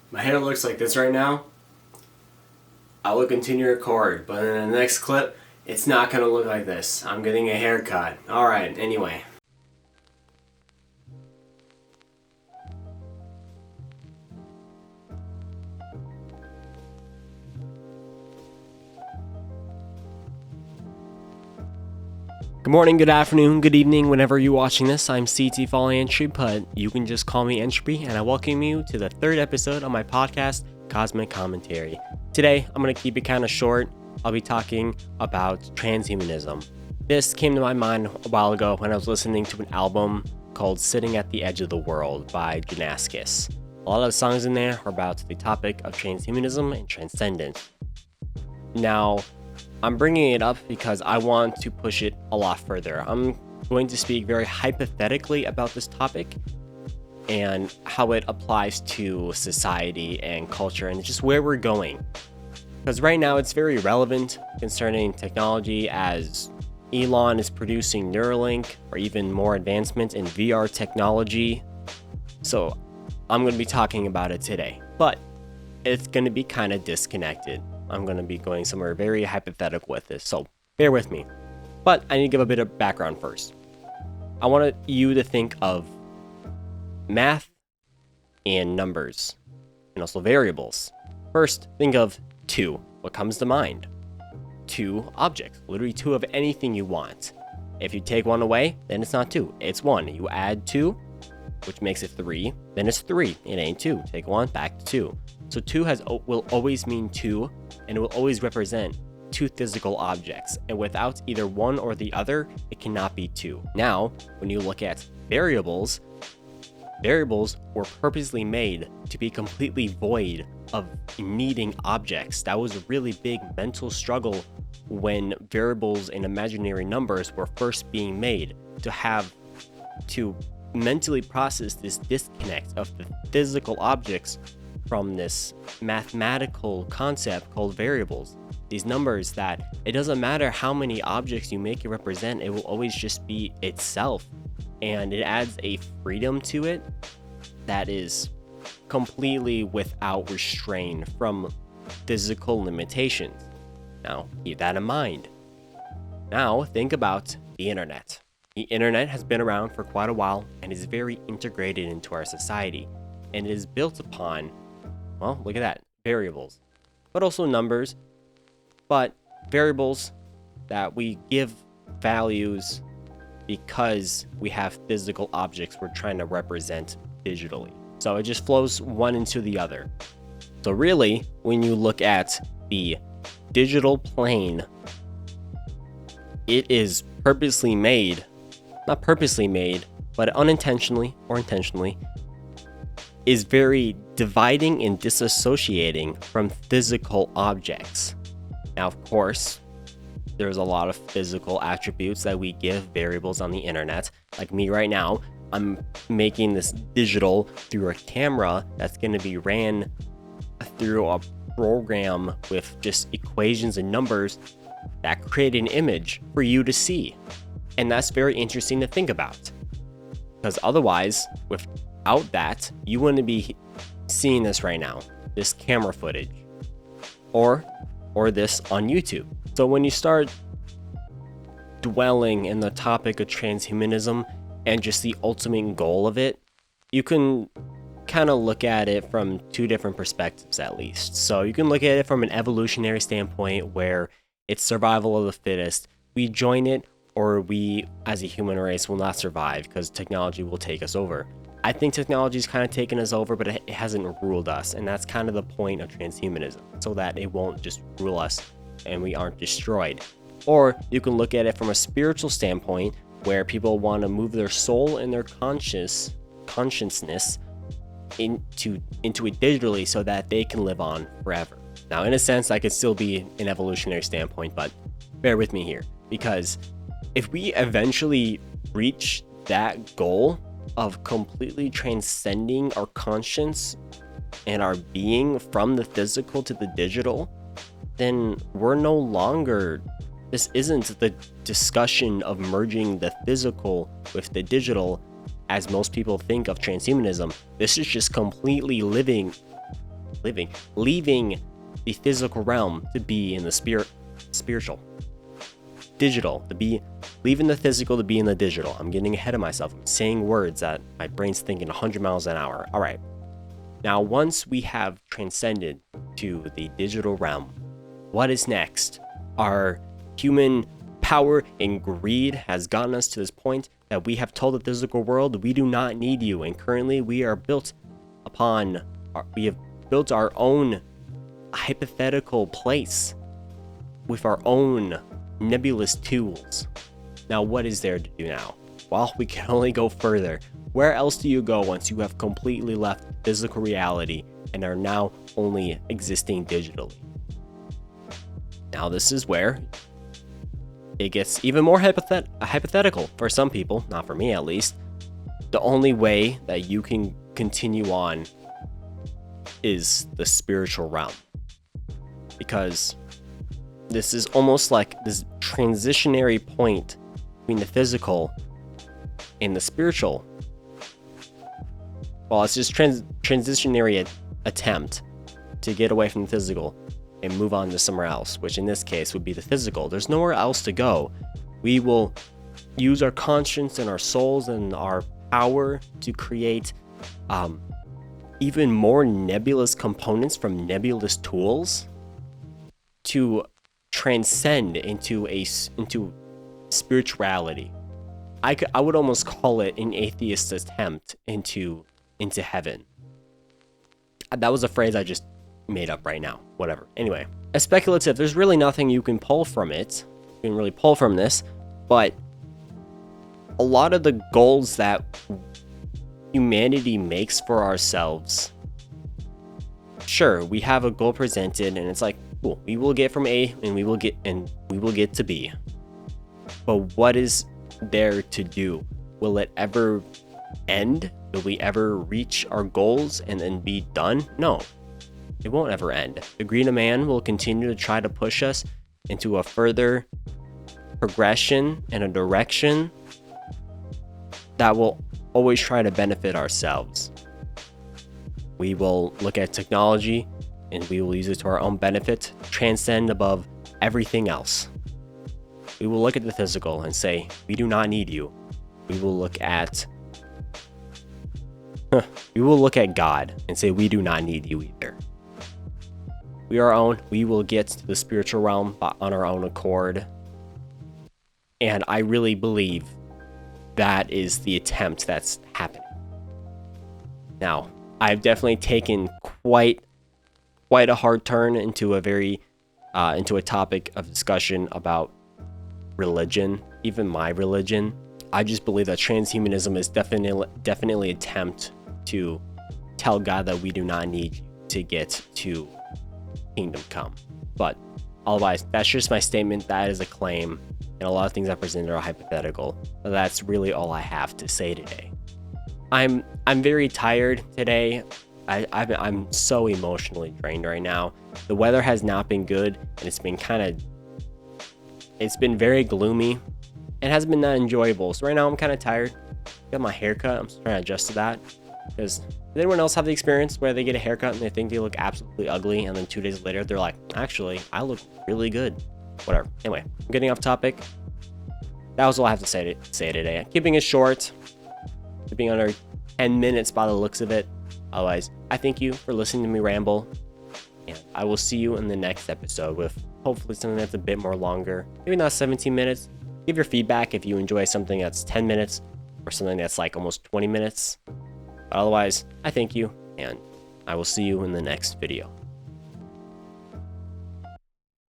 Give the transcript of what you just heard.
My hair looks like this right now, I will continue to record, but in the next clip, it's not going to look like this. I'm getting a haircut. Alright, anyway. Good morning, good afternoon, good evening, whenever you're watching this. I'm CT Falling Entry, but you can just call me Entropy, and I welcome you to the third episode of my podcast, Cosmic Commentary. Today, I'm going to keep it kind of short. I'll be talking about transhumanism. This came to my mind a while ago when I was listening to an album called Sitting at the Edge of the World by Janaskis. A lot of the songs in there are about the topic of transhumanism and transcendence. Now, I'm bringing it up because I want to push it a lot further. I'm going to speak very hypothetically about this topic and how it applies to society and culture and just where we're going. Because right now it's very relevant concerning technology, as Elon is producing Neuralink or even more advancement in VR technology. So I'm going to be talking about it today, but it's going to be kind of disconnected. I'm going to be going somewhere very hypothetical with this, so bear with me. But I need to give a bit of background first. I want you to think of math and numbers, and also variables. First, think of two. What comes to mind? Two objects, literally two of anything you want. If you take one away, then it's not two, it's one. You add two, which makes it three, then it's three. It ain't two. Take one, back to two. So two will always mean two, and it will always represent two physical objects. And without either one or the other, it cannot be two. Now, when you look at variables, variables were purposely made to be completely void of needing objects. That was a really big mental struggle when variables and imaginary numbers were first being made, to mentally process this disconnect of the physical objects from this mathematical concept called variables. These numbers that it doesn't matter how many objects you make it represent, it will always just be itself. And it adds a freedom to it that is completely without restraint from physical limitations. Now, keep that in mind. Now, think about the internet. The internet has been around for quite a while and is very integrated into our society. And it is built upon, well, look at that, variables, but also numbers, but variables that we give values because we have physical objects we're trying to represent digitally. So it just flows one into the other. So really, when you look at the digital plane, it is purposely made, not purposely made, but unintentionally or intentionally, is very dividing and disassociating from physical objects. Now, of course, there's a lot of physical attributes that we give variables on the internet. Like me right now, I'm making this digital through a camera that's going to be ran through a program with just equations and numbers that create an image for you to see. And that's very interesting to think about. Because otherwise, without that, you wouldn't be seeing this right now, this camera footage, or this on YouTube. So when you start dwelling in the topic of transhumanism and just the ultimate goal of it, you can kind of look at it from two different perspectives at least. So you can look at it from an evolutionary standpoint where it's survival of the fittest. We join it, or we as a human race will not survive because technology will take us over. I think technology's kind of taken us over, but it hasn't ruled us, and that's kind of the point of transhumanism, so that it won't just rule us and we aren't destroyed. Or you can look at it from a spiritual standpoint where people want to move their soul and their consciousness into it digitally so that they can live on forever. Now, in a sense, that could still be an evolutionary standpoint, but bear with me here, because if we eventually reach that goal of completely transcending our conscience and our being from the physical to the digital, then we're no longer, this isn't the discussion of merging the physical with the digital as most people think of transhumanism. This is just completely living leaving the physical realm to be in the spiritual, digital, to be leaving the physical to be in the digital. I'm getting ahead of myself. I'm saying words that my brain's thinking 100 miles an hour. All right. Now, once we have transcended to the digital realm, what is next? Our human power and greed has gotten us to this point that we have told the physical world, we do not need you. And currently we are we have built our own hypothetical place with our own nebulous tools. Now, what is there to do now? Well, we can only go further. Where else do you go once you have completely left physical reality and are now only existing digitally? Now, this is where it gets even more hypothetical for some people, not for me at least. The only way that you can continue on is the spiritual realm. Because this is almost like this transitionary point between the physical and the spiritual. Well, it's just transitionary attempt to get away from the physical and move on to somewhere else, which in this case would be the physical. There's nowhere else to go. We will use our conscience and our souls and our power to create even more nebulous components from nebulous tools to transcend into spirituality. I would almost call it an atheist attempt into heaven. That was a phrase I just made up right now. Whatever. Anyway, as speculative, there's really nothing you can pull from it. You can really pull from this, but a lot of the goals that humanity makes for ourselves, sure, we have a goal presented and it's like, cool, we will get from A and we will get to B. But what is there to do? Will it ever end? Will we ever reach our goals and then be done? No, it won't ever end. The greed of man will continue to try to push us into a further progression and a direction that will always try to benefit ourselves. We will look at technology and we will use it to our own benefit, transcend above everything else. We will look at the physical and say, we do not need you. We will look at God and say, we do not need you either. We are our own. We will get to the spiritual realm on our own accord. And I really believe that is the attempt that's happening. Now, I've definitely taken quite a hard turn into a topic of discussion about religion, even my religion. I just believe that transhumanism is definitely an attempt to tell God that we do not need you to get to kingdom come. But otherwise, that's just my statement. That is a claim, and a lot of things I presented are hypothetical. But that's really all I have to say today. I'm very tired today. I'm so emotionally drained right now. The weather has not been good, and it's been very gloomy and has been not enjoyable. So right now I'm kind of tired. Got my haircut. I'm just trying to adjust to that. Because does anyone else have the experience where they get a haircut and they think they look absolutely ugly, and then 2 days later they're like, actually, I look really good. Whatever. Anyway, I'm getting off topic. That was all I have to say today. Keeping it short. Keeping under 10 minutes by the looks of it. Otherwise, I thank you for listening to me ramble. And I will see you in the next episode with hopefully something that's a bit more longer. Maybe not 17 minutes. Give your feedback if you enjoy something that's 10 minutes or something that's like almost 20 minutes. But otherwise, I thank you, and I will see you in the next video.